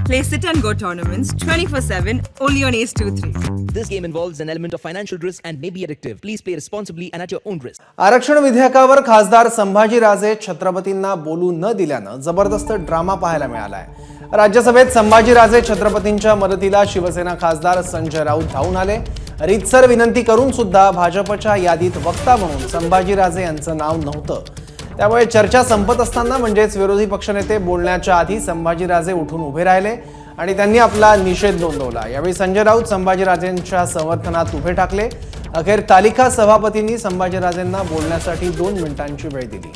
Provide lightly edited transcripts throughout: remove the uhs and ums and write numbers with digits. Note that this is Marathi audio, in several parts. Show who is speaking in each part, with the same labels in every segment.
Speaker 1: Play sit and go tournaments 24/7 only on Ace 2-3.
Speaker 2: This game involves an element of financial risk and may be addictive. Please play responsibly and at your own risk.
Speaker 3: आरक्षण विधेयकावर खासदार संभाजीराजे छत्रपतींना बोलू न दिल्यानं जबरदस्त ड्रामा पाहायला मिळालाय. राज्यसभेत संभाजीराजे छत्रपतींच्या मदतीला शिवसेना खासदार संजय राऊत धावून आले. रीतसर विनंती करून सुद्धा भाजपच्या यादीत वक्ता म्हणून संभाजीराजे यांचं नाव नव्हतं. त्यामुळे चर्चा संपत असताना म्हणजेच विरोधी पक्षनेते बोलण्याच्या आधी संभाजीराजे उठून उभे राहिले आणि त्यांनी आपला निषेध नोंदवला. यावेळी संजय राऊत संभाजीराजेंच्या समर्थनात उभे ठाकले. अखेर तालिका सभापतींनी संभाजीराजेंना बोलण्यासाठी 2 मिनिटांची वेळ दिली.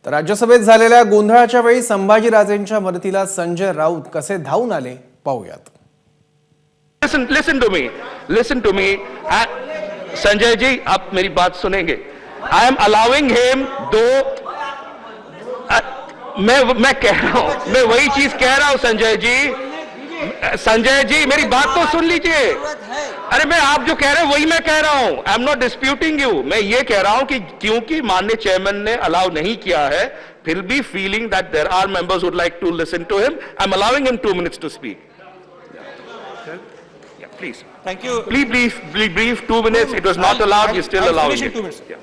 Speaker 3: तर राज्यसभेत झालेल्या गोंधळाच्या वेळी संभाजीराजेंच्या मदतीला संजय राऊत कसे धावून आले पाहूयात.
Speaker 4: Listen to me. Sanjay ji, आप मेरी बात सुनेंगे. I am allowing him, मैं कह रहा हूं, मैं वही चीज कह रहा हूं संजय जी मेरी बात तो सुन लीजिए. अरे मैं आप जो कह रहे हैं वही मैं कह रहा हूं. I am not disputing you. मैं ये कह रहा हूं कि क्योंकि माननीय चेयरमैन ने अलाउ नहीं किया है, फिर भी feeling that there are members would like to listen to him, I am allowing him 2 minutes to speak. Please.
Speaker 5: Thank you.
Speaker 4: Please brief 2 minutes. It was not allowed. You're still allowing it.
Speaker 5: 2 minutes.
Speaker 4: Yeah.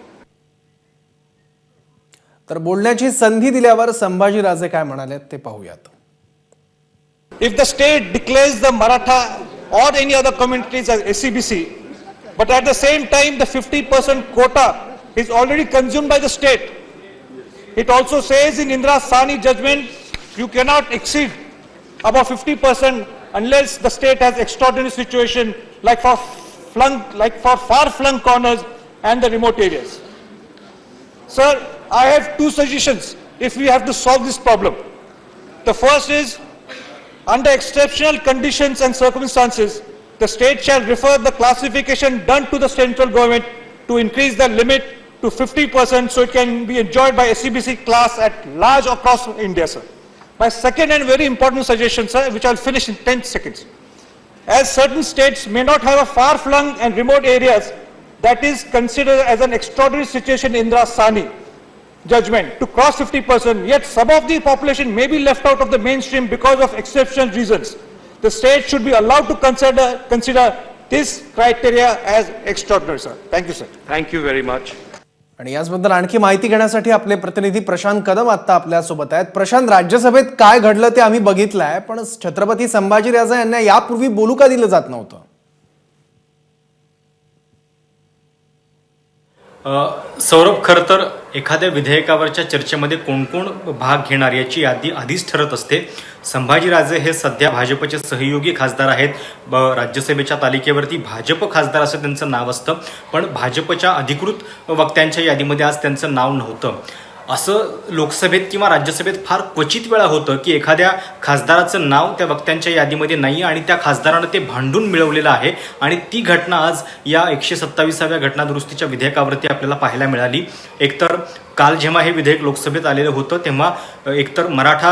Speaker 3: तर बोलण्याची संधी दिल्यावर संभाजीराजे काय म्हणाले ते पाहूयात.
Speaker 5: If the state declares the Maratha or any other communities as SCBC, but at the same time the 50% quota is already consumed by the state. It also says in Indra Sani judgment, you cannot exceed above 50% unless the state has extraordinary situation like for far-flung corners and the remote areas. Sir, I have 2 suggestions if we have to solve this problem. The first is, under exceptional conditions and circumstances, the state shall refer the classification done to the central government to increase the limit to 50% so it can be enjoyed by SCBC class at large across India, sir. My second and very important suggestion, sir, which I'll finish in 10 seconds. As certain states may not have a far-flung and remote areas, that is considered as an extraordinary situation in Indra Sani judgment to cross 50%, yet some of the population may be left out of the mainstream because of exceptional reasons. The state should be allowed to consider this criteria as extraordinary, sir. Thank you, sir.
Speaker 4: Thank you very much.
Speaker 3: आणि याचबद्दल आणखी माहिती घेण्यासाठी आपले प्रतिनिधी प्रशांत कदम आता आपल्या सोबत आहेत. प्रशांत, राज्यसभेत काय घडलं ते आम्ही बघितलंय, पण छत्रपती संभाजीराजे यांना यापूर्वी बोलू का दिलं जात नव्हतं?
Speaker 6: सौरभ, खरं तर एखाद्या विधेयकावरच्या चर्चेमध्ये कोण कोण भाग घेणार याची यादी आधीच ठरत असते. संभाजीराजे हे सध्या भाजपचे सहयोगी खासदार आहेत. राज्यसभेच्या तालिकेवरती भाजप खासदार असं त्यांचं नाव असतं, पण भाजपच्या अधिकृत वक्त्यांच्या यादीमध्ये आज त्यांचं नाव नव्हतं. असं लोकसभेत किंवा राज्यसभेत फार क्वचित वेळा होतं की एखाद्या खासदाराचं नाव त्या वक्त्यांच्या यादीमध्ये नाही आणि त्या खासदारानं ते भांडून मिळवलेलं आहे. आणि ती घटना आज या 127व्या घटनादुरुस्तीच्या विधेयकावरती आपल्याला पाहायला मिळाली. एकतर काल जेव्हा हे विधेयक लोकसभेत आलेलं होतं तेव्हा एकतर मराठा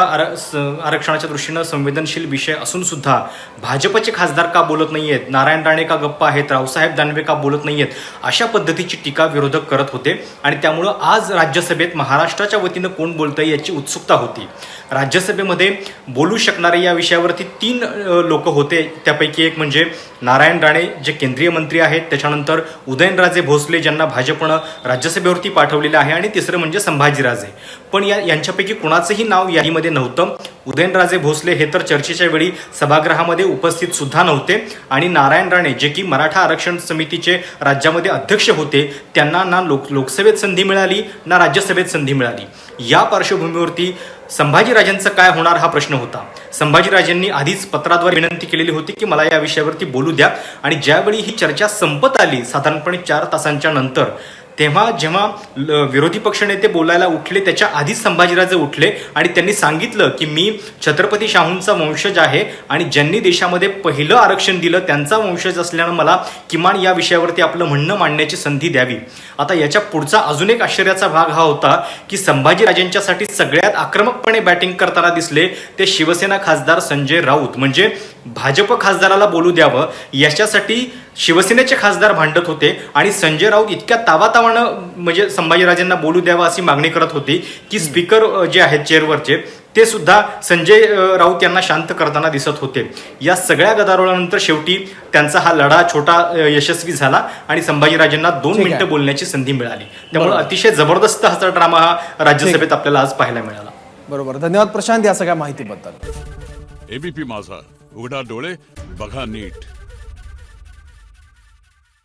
Speaker 6: आरक्षणाच्या दृष्टीनं संवेदनशील विषय असून सुद्धा भाजपचे खासदार का बोलत नाही आहेत, नारायण राणे का गप्पा आहेत, रावसाहेब दानवे का बोलत नाही आहेत, अशा पद्धतीची टीका विरोधक करत होते. आणि त्यामुळं आज राज्यसभेत महाराष्ट्राच्या वतीनं कोण बोलतंय याची उत्सुकता होती. राज्यसभेमध्ये बोलू शकणारे या विषयावरती 3 लोक होते. त्यापैकी एक म्हणजे नारायण राणे जे केंद्रीय मंत्री आहेत, त्याच्यानंतर उदयनराजे भोसले ज्यांना भाजपनं राज्यसभेवरती पाठवलेलं आहे, आणि तिसरं म्हणजे संभाजीराजे. पण यांच्यापैकी कुणाचंही नाव यादीमध्ये नव्हतं. उदयनराजे भोसले हे तर चर्चेच्या वेळी सभागृहामध्ये उपस्थित सुद्धा नव्हते. आणि नारायण राणे जे की मराठा आरक्षण समितीचे राज्यामध्ये अध्यक्ष होते, त्यांना ना लोकसभेत संधी मिळाली ना राज्यसभेत संधी मिळाली. या पार्श्वभूमीवरती संभाजीराजेंचं काय होणार हा प्रश्न होता. संभाजीराजेंनी आधीच पत्राद्वारे विनंती केलेली होती की मला या विषयावरती बोलू द्या. आणि ज्यावेळी ही चर्चा संपत आली साधारणपणे 4 तासांच्या नंतर, जेव्हा विरोधी पक्षनेते बोलायला उठले त्याच्या आधीच संभाजीराजे उठले आणि त्यांनी सांगितलं की मी छत्रपती शाहूंचा वंशज आहे आणि ज्यांनी देशामध्ये पहिलं आरक्षण दिलं त्यांचा वंशज असल्यानं मला किमान या विषयावरती आपलं म्हणणं मांडण्याची संधी द्यावी. आता याच्या पुढचा अजून एक आश्चर्याचा भाग हा होता की संभाजीराजेंच्यासाठी सगळ्यात आक्रमकपणे बॅटिंग करताना दिसले ते शिवसेना खासदार संजय राऊत. म्हणजे भाजप खासदाराला बोलू द्यावं याच्यासाठी शिवसेनेचे खासदार भांडत होते आणि संजय राऊत इतक्या तावातावाने त्याप्रमाणे म्हणजे संभाजीराजेंना बोलू द्यावं अशी मागणी करत होती की स्पीकर जे आहेत चेअरवरचे ते सुद्धा संजय राऊत यांना शांत करताना दिसत होते. या सगळ्या गदारोळानंतर शेवटी त्यांचा हा लढा छोटा यशस्वी झाला आणि संभाजीराजेंना 2
Speaker 3: ठीक आहे.
Speaker 6: मिनिटं बोलण्याची संधी मिळाली. त्यामुळे
Speaker 3: बरोबर.
Speaker 6: अतिशय जबरदस्त हा ड्रामा हा राज्यसभेत आपल्याला आज पाहायला मिळाला.
Speaker 3: बरोबर, धन्यवाद प्रशांत या सगळ्या माहितीबद्दल.
Speaker 7: एबीपी माझा, उघडा डोळे बघा नीट.